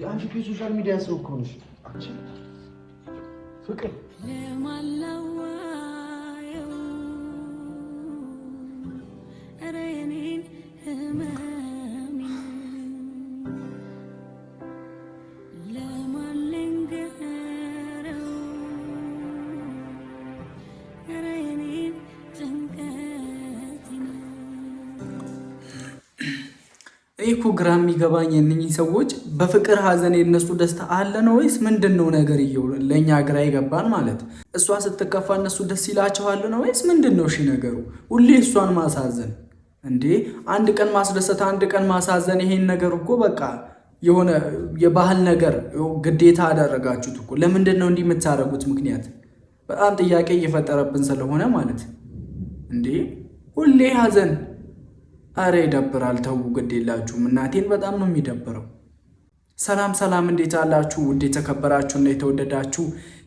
አንቺ ከሶሻል ሚዲያ ሰው እኮ ነሽ አንቺ ፍቅር እኮ ግራ የሚገባኝ እነኚህ ሰዎች በፍቅር ሀዘን የነሱ ደስታ አለ ነው ወይስ ምንድነው ነገር ለኛ ግራ ይገባን ማለት እሷ ስትከፋ እነሱ ደስ ይላቸዋል ነው ወይስ ምንድነው እሺ ነገሩ ሁሌ እሷን ማሳዘን እንዴ አንድ ቀን ማስደሰት አንድ ቀን ማሳዘን ይሄን ነገር እኮ በቃ የሆነ የባህል ነገር ግዴታ አደረጋችሁት እኮ ለምንድነው እንዲህ የምታረጉት ምክንያት በጣም ጥያቄ እየፈጠረብን ስለሆነ ማለት እንዴ ሁሌ ሀዘን አሬ ይደብራል ተው ግድ የላችሁም እናቴን በጣም ነው የሚደብረው ሰላም እንዴት አላችሁ ውድ የተከበራችሁና የተወደዳችሁ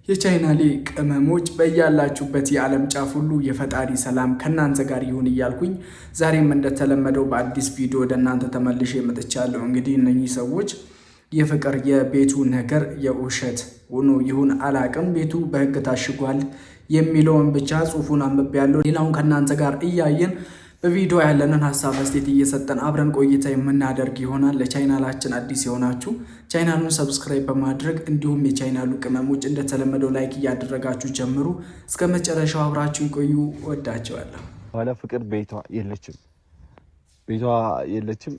የቻይናሌ ቅመሞች በእያላችሁበት የዓለም ጫፍ ሁሉ የፈጣሪ ሰላም ከናንተ ጋር ይሁን እያልኩኝ ዛሬም እንደተለመደው በአዲስ ቪዲዮ ወደ እናንተ ተመልሼ መጥቻለሁ እንግዲህ እነኚህ ሰዎች የፍቅር የቤቱ ነገር የውሸት ሆኖ ይሁን አላቅም ቤቱ በህግ ታሽጓል የሚለውን ብቻ ጽሑፉን አንብቤያለሁ ሌላውን ከናንተ ጋር እያየን በቪዲዮ ያለንን ሐሳብ አስተያየት እየሰጠን አብረን ቆይታ የምናደርግ ይሆናል ለቻናላችን አዲስ የሆናችሁ ቻናሉን ሰብስክራይብ በማድረግ እንዲሁም የቻናሉ ቅመሞች እንደተለመደው ላይክ እያደረጋችሁ ጀምሩ እስከ መጨረሻው አብራችሁ ቆዩ ወዳችኋለሁ ዋላ ፍቅር ቤቷ የለችም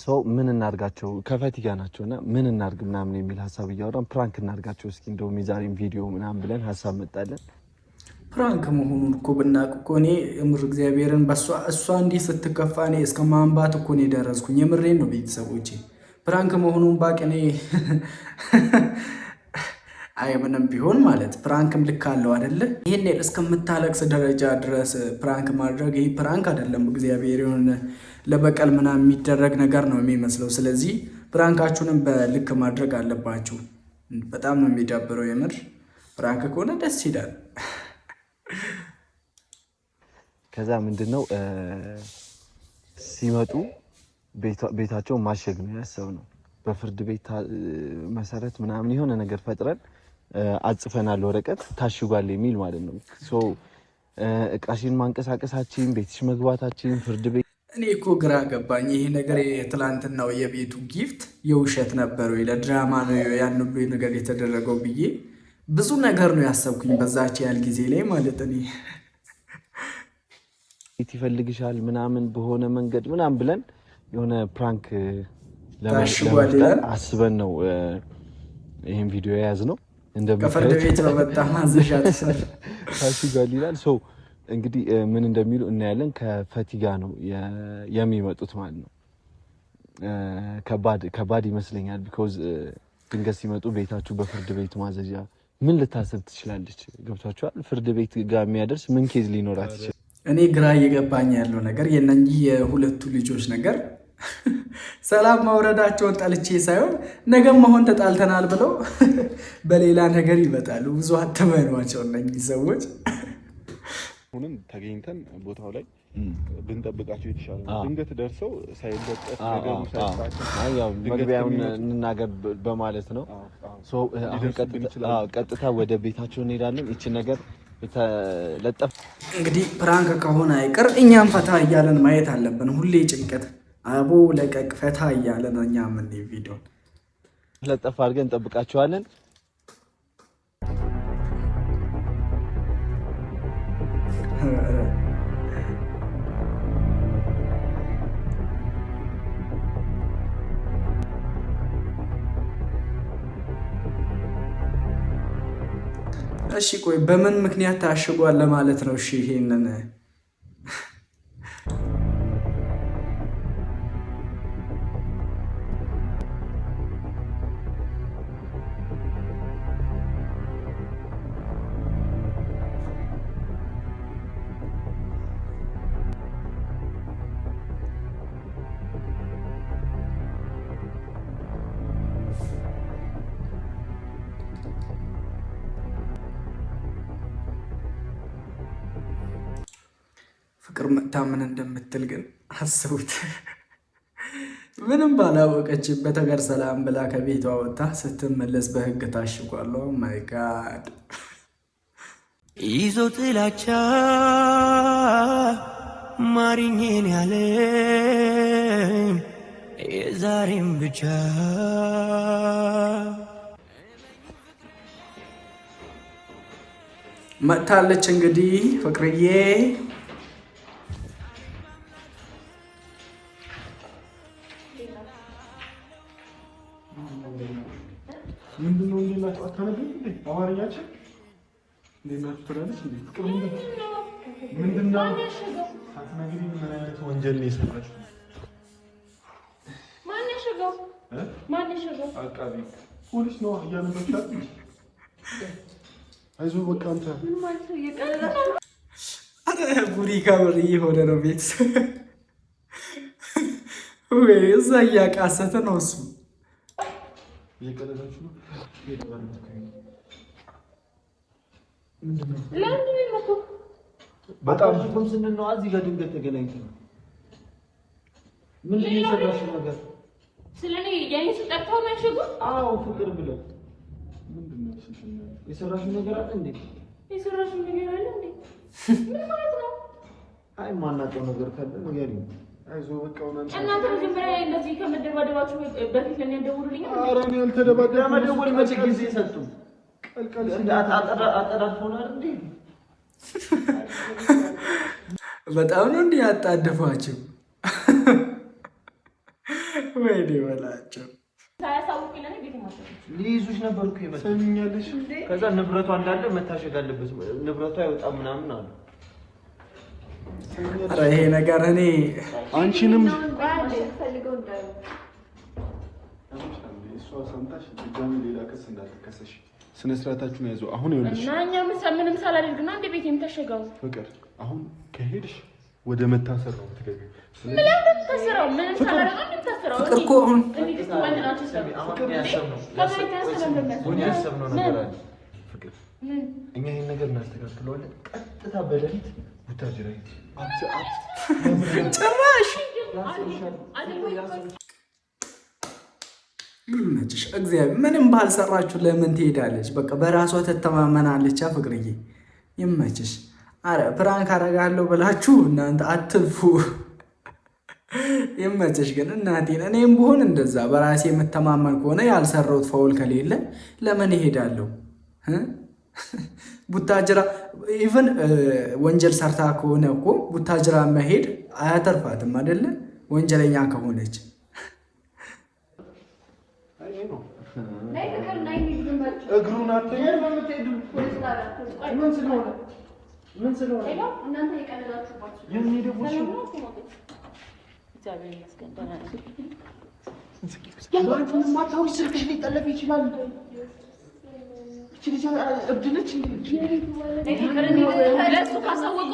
ሰው ምን እናርጋቸው ከፈቲ ጋር ናቸውና ምን እናርግ ምናምን የሚል ሐሳብ እያወራን ፕራንክ እናርጋቸው እስኪ እንደው የዛሬን ቪዲዮ ምናምን ብለን ሐሳብ መጣለን ፕራንክ መሆኑን እኮ ብናቅ እኮ እኔ እምር እግዚአብሔርን እሷ እንዲህ ስትከፋ እኔ እስከ ማንባት እኮ ነው የደረስኩኝ የምሬን ነው ቤተሰቦቼ ፕራንክ መሆኑን ባቅ እኔ አይ ምንም ቢሆን ማለት ፕራንክም ልክ አለው አይደለ ይሄን እስከምታለቅስ ደረጃ ድረስ ፕራንክ ማድረግ ይሄ ፕራንክ አይደለም እግዚአብሔርን ለበቀል ምናምን የሚደረግ ነገር ነው የሚመስለው ስለዚህ ፕራንካችሁንም በልክ ማድረግ አለባችሁ በጣም ነው የሚዳብረው የምር ፕራንክ ከሆነ ደስ ይላል ከዛ ምንድነው ሲመጡ ቤታቸው ማሸግ ነው ያሰብነው በፍርድ ቤት መሰረት ምናምን የሆነ ነገር ፈጥረን አጽፈናል ወረቀት ታሽጓል የሚል ማለት ነው ሶ እቃሽን ማንቀሳቀሳችን ቤትሽ መግባታችን ፍርድ ቤት እኔ እኮ ግራ ገባኝ ይሄ ነገር የትላንትናው የቤቱ ጊፍት የውሸት ነበር ወይ ለድራማ ነው ያን ሁሉ ነገር የተደረገው ብዬ ብዙ ነገር ነው ያሰብኩኝ በዛች ያል ጊዜ ላይ ማለት ነው ይፈልግሻል ምናምን በሆነ መንገድ ምናምን ብለን የሆነ ፕራንክ ለማድረግ አስበን ነው ይሄን ቪዲዮ ያዝነው ከፍርድ ቤት በመጣ ማዘዣት ታሽጓል ይላል ሶ እንግዲህ ምን እንደሚሉ እናያለን ከፈቲ ጋር ነው የሚመጡት ማለት ነው ከባድ ይመስለኛል ቢኮዝ ድንገት ሲመጡ ቤታችሁ በፍርድ ቤት ማዘዣ ምን ልታስብ ትችላለች ገብታችኋል ፍርድ ቤት ጋር የሚያደርስ ምን ኬዝ ሊኖራት ይችላል እኔ ግራ እየገባኝ ያለው ነገር የነኚህ የሁለቱ ልጆች ነገር ሰላም ማውረዳቸውን ጠልቼ ሳይሆን ነገም መሆን ተጣልተናል ብለው በሌላ ነገር ይመጣሉ ብዙ አተማኗቸው እነኚህ ሰዎች ሁሉም ተገኝተን ቦታው ላይ ብንጠብቃቸው ይችላል ድንገት ደርሰው ሳይለጠፍ ነገሩ ሳይሳካ ያው መግቢያውን እንናገር በማለት ነው ሶ አሁን ቀጥታ ወደ ቤታቸው እንሄዳለን እቺ ነገር ተለጠፍ እንግዲህ ፕራንክ ከሆነ አይቀር እኛም ፈታ እያለን ማየት አለብን ሁሌ ጭንቀት አቦ ለቀቅ ፈታ እያለን እኛም እንደ ቪዲዮ ለጠፍ አድርገን እንጠብቃቸዋለን እሺ ቆይ በምን ምክንያት ታሽጓል ለማለት ነው እሺ ይሄንን ፍቅር መታመን እንደምትል ግን አስቡት ምንም ባላወቀችበት ሀገር ሰላም ብላ ከቤቷ ወጣ ስትመለስ በህግ ታሽጓል። ኦ ማይ ጋድ ይዞ ጥላቻ ማሪኝን ያለ የዛሬም ብቻ መጥታለች እንግዲህ ፍቅርዬ። ምንድነው እንደናችሁ አታነብም እንዴ? አማርኛችን እንደናችሁ ትላለች እንዴ? ፍቅር ምንድነው? አትነግሪኝ። ምን አይነት ወንጀል ነው የሰራችው? ማን ያሸገው? አቃቢ ፖሊስ ነው እያነበብሻት። አይዞህ በቃ አንተ ምን ማለት ነው? እየቀለለ ነው። አረ ቡሪ ካበር እየሆነ ነው ቤት ወይ እዛ እያቃሰተ ነው እሱ። እየቀለላችሁ ነው። ለምን ነው በጣም ሹም ስንል ነው እዚህ ጋር ድንገት ተገናኝተን ምን እየሰራሽ ነገር? ስለኔ የኔ ስጠርተው ነው ያሸገው? አዎ ፍቅር ብለው ምንድነው የሰራሽ ነገር አለ እንዴ? የሰራሽ ነገር አለ እንዴ? ምን ማለት ነው? አይ ማናውቀው ነገር ካለ ንገሪኝ። አይዞህ በቃ ወናንተ እናንተ መጀመሪያ እንደዚህ ከመደባደባችሁ በፊት ለኔ ደውሉልኝ። ኧረ እኔ አልተደባደብኩም። ለመደወል መቼ ጊዜ ሰጡ? እንደ አጠራጥፎና እንዴ? በጣም ነው እንዲህ ያጣደፋችሁ። ወይኔ በላቸው። ሳያሳውቅ ለኔ ቤት ማሰብ ሊይዙሽ ነበር እኮ ይመጣ ሰሚኛለሽ። ከዛ ንብረቷ እንዳለ መታሸግ አለበት፣ ንብረቷ አይወጣም ምናምን አሉ። ኧረ ይሄ ነገር እኔ አንቺንም ፈልገው እንዳሉ እሷ ሰምታሽ ድጋሚ ሌላ ክስ እንዳትከሰሽ ስነ ስርዓታችሁን ያዙ። አሁን ይኸውልሽ እና እኛ ምንም ሳላደርግና እንደ ቤት የምታሸገው ፍቅር፣ አሁን ከሄድሽ ወደ መታሰር ነው የምትገቢው። ምንም ተሰራው ምንም ሳላደርግ እንደምታሰራው ፍቅር እኮ አሁን ያሰብነው ነገር አለ ፍቅር። እኛ ይሄን ነገር እናስተካክለዋለን። ቀጥታ በሌሊት ቡታጅራ ጭራሽ ይመችሽ። እግዚአብሔር ምንም ባልሰራችሁ ለምን ትሄዳለች? በቃ በራሷ ትተማመናለች። ፍቅርዬ ይመችሽ። አረ ፕራንክ አደርጋለሁ ብላችሁ እናንተ አትልፉ። ይመችሽ። ግን እናቴን እኔም ብሆን እንደዛ በራሴ የምተማመን ከሆነ ያልሰራሁት ፋውል ከሌለ ለምን እሄዳለሁ? ቡታጅራ ኢቭን ወንጀል ሰርታ ከሆነ እኮ ቡታጅራ መሄድ አያተርፋትም አይደለ? ወንጀለኛ ከሆነች እግሩን አትይም። ምን ስለሆነ እናንተ የቀለላችሁባችሁ የሚደቡሽ እግዚአብሔር ይመስገን ደህና ነኝ። ያንቺን ማታውቂ ስልክሽ ሊጠለፍ ይችላል።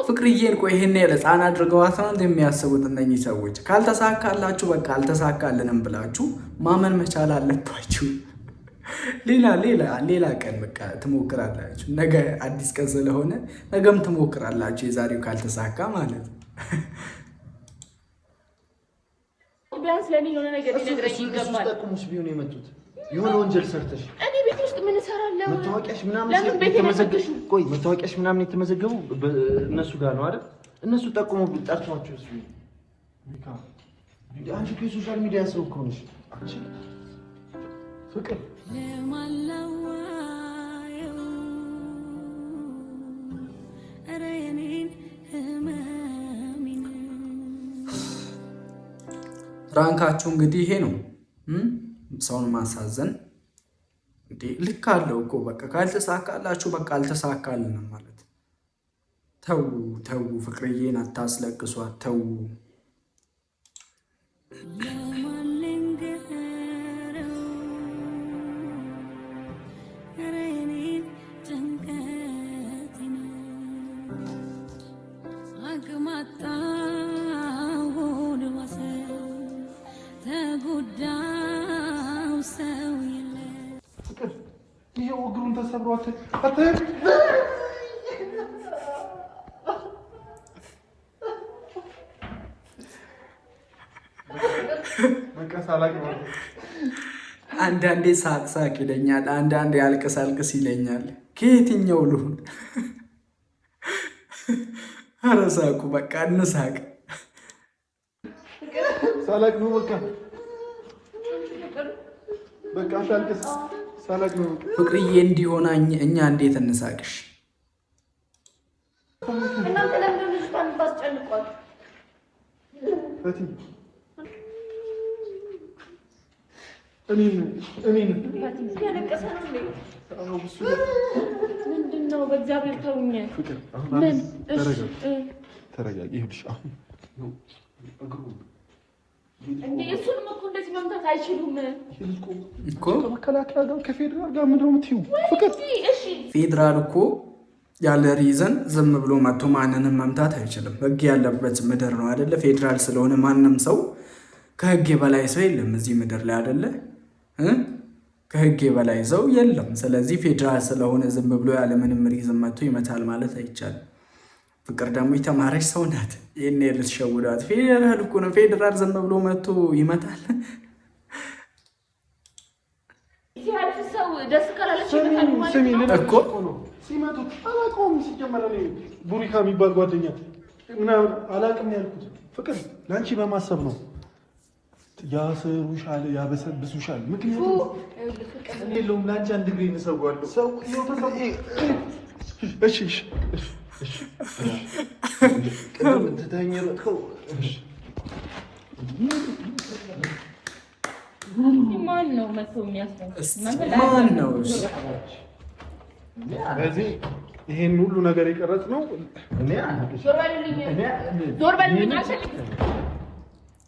ፍቅርዬን ቆይ ይሄን ለህፃን አድርገዋት ነው እንደሚያስቡት እነኚህ ሰዎች። ካልተሳካላችሁ በቃ አልተሳካልንም ብላችሁ ማመን መቻል አለባችሁ። ሌላ ቀን በቃ ትሞክራላችሁ። ነገ አዲስ ቀን ስለሆነ ነገም ትሞክራላችሁ። የዛሬው ካልተሳካ ማለት ነው። ቢያንስ ለኔ የሆነ ነገር ሊነግረኝ ይገባል። ተጠቅሙስ ቢሆን የመጡት የሆነ ወንጀል ሰርተሽ እኔ ቤት ውስጥ ምን እሰራለሁ? መታወቂያሽ ምናምን የተመዘገቡ እነሱ ጋር ነው አይደል? እነሱ ጠቁሙ ጠርቷቸው እሱ አንቺ ከሶሻል ሚዲያ ሰው እኮ ነሽ አንቺ ፍቅር ራንካችሁ እንግዲህ ይሄ ነው። ሰውን ማሳዘን እንዴ ልክ አለው እኮ በቃ ካልተሳካላችሁ በቃ አልተሳካልንም ማለት። ተው ፍቅርዬን አታስለቅሷት። ተው ይሄው እግሩን ተሰብሯት በቃ አንዳንዴ ሳቅ ሳቅ ይለኛል፣ አንዳንዴ አልቅስ አልቅስ ይለኛል። ከየትኛው ልሁን? ኧረ ሳቁ በቃ እንሳቅ። ሳላቅ ነው በቃ በቃ ሳልቅስ ሳላቅ ነው። ፍቅርዬ እንዲሆን እኛ እንዴት እንሳቅሽ? እናንተ ለምን ልጅቷን ታስጨንቋት? ፈቲ እኔን ያለቀሰ ነው እንዴ? ምንድን ነው? በእግዚአብሔር ተውኝ። ምን? ተረጋጊ። ይኸውልሽ አሁን እንዴ እሱንም እኮ እንደዚህ መምታት አይችሉም እኮ። ከመከላከያ ጋር ከፌዴራል ጋር ምንድን ነው የምትይው? ፍቅር እሺ ፌዴራል እኮ ያለ ሪዘን ዝም ብሎ መጥቶ ማንንም መምታት አይችልም። ህግ ያለበት ምድር ነው አይደለ? ፌዴራል ስለሆነ ማንም ሰው ከህግ የበላይ ሰው የለም እዚህ ምድር ላይ አይደለ? ከህግ የበላይ ሰው የለም። ስለዚህ ፌዴራል ስለሆነ ዝም ብሎ ያለ ምንም ሪዝን መጥቶ ይመታል ማለት አይቻልም። ፍቅር ደግሞ የተማረች ሰው ናት። ይሄን ልትሸውዳት። ፌዴራል እኮ ነው። ፌዴራል ዝም ብሎ መጥቶ ይመታል? ሲያልፍ ሰው ደስ ካላለች ይመታል ማለት ነው እኮ። ሲመቱት አላውቀውም። ሲጀመር እኔ ቡሪካ የሚባል ጓደኛ ምናምን አላውቅም ያልኩት ፍቅር ለአንቺ በማሰብ ነው። ያስሩሻል፣ ያበሰብሱሻል። ምክንያቱም የለውም ለአንቺ አንድ ግሬ እንሰዋለሁ። ሰው ማን ነው መጥቶ የሚያስነው? ማን ነው? ስለዚህ ይሄን ሁሉ ነገር የቀረጽ ነው። ዞር በልልኝ።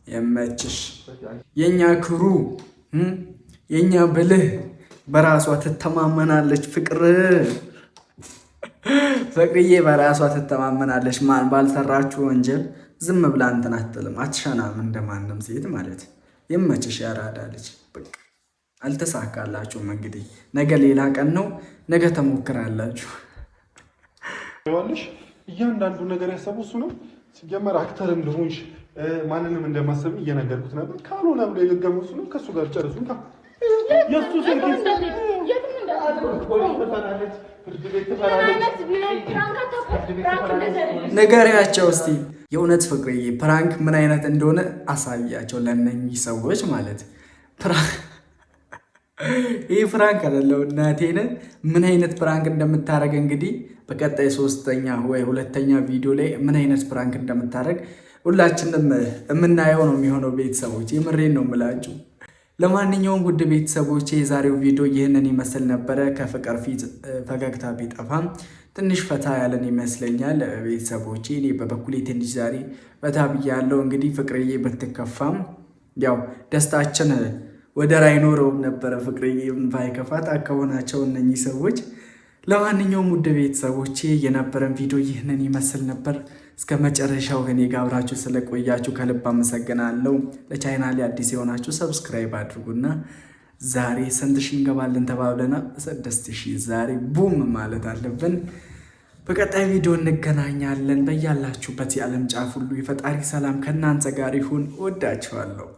የመችሽ የኛ ክሩ የኛ ብልህ በራሷ ትተማመናለች። ፍቅርዬ በራሷ ትተማመናለች። ማን ባልሰራችሁ ወንጀል ዝም ብላ እንትን አትልም፣ አትሸናም እንደማንም ሴት ማለት። የመችሽ ያራዳ ልጅ። በቃ አልተሳካላችሁም። እንግዲህ ነገ ሌላ ቀን ነው። ነገ ተሞክራላችሁ። ይኸውልሽ እያንዳንዱ ነገር ያሰበው እሱ ነው። ሲጀመር አክተር እንደሆንሽ ማንንም እንደማሰብ እየነገርኩት ነበር። ካልሆነ ብሎ የገገመው እሱ ነው። ከእሱ ጋር ጨርሱ። የእሱ ስልክ ንገሪያቸው እስቲ የእውነት ፍቅርዬ ፕራንክ ምን አይነት እንደሆነ አሳያቸው ለእነኚህ ሰዎች ማለት። ይህ ፕራንክ አይደለም እናቴን። ምን አይነት ፕራንክ እንደምታደርግ እንግዲህ በቀጣይ 3ኛ ወይ 2ኛ ቪዲዮ ላይ ምን አይነት ፕራንክ እንደምታደርግ ሁላችንም የምናየው ነው የሚሆነው። ቤተሰቦች የምሬን ነው የምላችሁ። ለማንኛውም ውድ ቤተሰቦች የዛሬው ቪዲዮ ይህንን ይመስል ነበረ። ከፍቅር ፊት ፈገግታ ቢጠፋም ትንሽ ፈታ ያለን ይመስለኛል ቤተሰቦች። እኔ በበኩሌ ትንሽ ዛሬ ፈታ ብያለሁ። እንግዲህ ፍቅርዬ ብትከፋም ያው ደስታችን ወደር አይኖረውም ነበረ። ፍቅርዬ ባይከፋት አካሆናቸው እነኚህ ሰዎች። ለማንኛውም ውድ ቤተሰቦቼ የነበረን ቪዲዮ ይህንን ይመስል ነበር። እስከ መጨረሻው ከኔ ጋር አብራችሁ ስለቆያችሁ ከልብ አመሰግናለሁ። ለቻናሌ አዲስ የሆናችሁ ሰብስክራይብ አድርጉና ዛሬ ስንት ሺህ እንገባለን ተባብለና 6000 ዛሬ ቡም ማለት አለብን። በቀጣይ ቪዲዮ እንገናኛለን። በያላችሁበት የዓለም ጫፍ ሁሉ የፈጣሪ ሰላም ከእናንተ ጋር ይሁን። ወዳችኋለሁ።